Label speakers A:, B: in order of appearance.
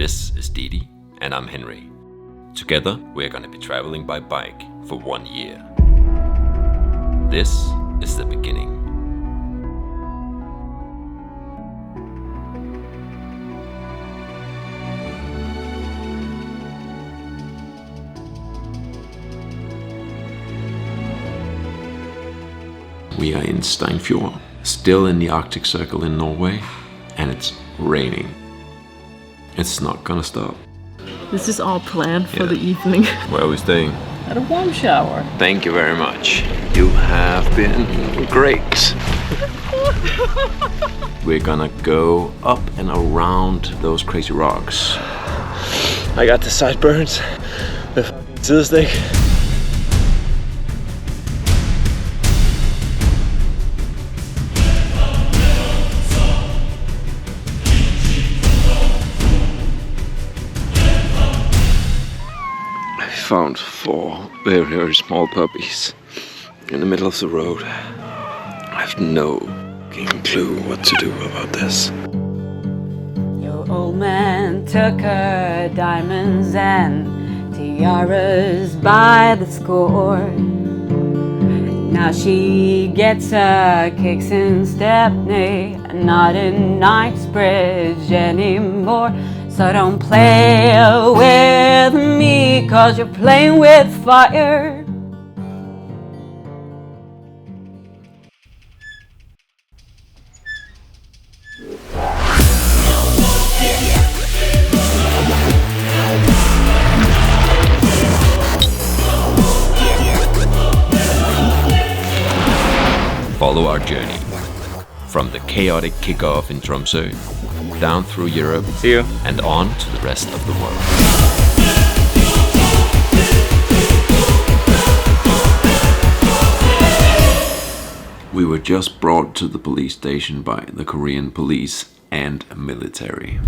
A: This is Didi, and I'm Henry. Together, we're gonna be traveling by bike for 1 year. This is the beginning. We are in Steinfjord, still in the Arctic Circle in Norway, and it's raining. It's not gonna stop.
B: This is our plan for the evening.
A: Where are we staying?
B: At a warm shower.
A: Thank you very much. You have been great. We're gonna go up and around those crazy rocks. I got the sideburns, the sidestik. I found 4 very, very small puppies in the middle of the road. I have no clue what to do about this.
C: Your old man took her diamonds and tiaras by the score. Now she gets her kicks in Stepney, not in Knightsbridge anymore. So don't play with me, 'cause you're playing with fire.
A: Follow our journey from the chaotic kickoff in Tromsø, down through Europe, and on to the rest of the world. We were just brought to the police station by the Korean police and military.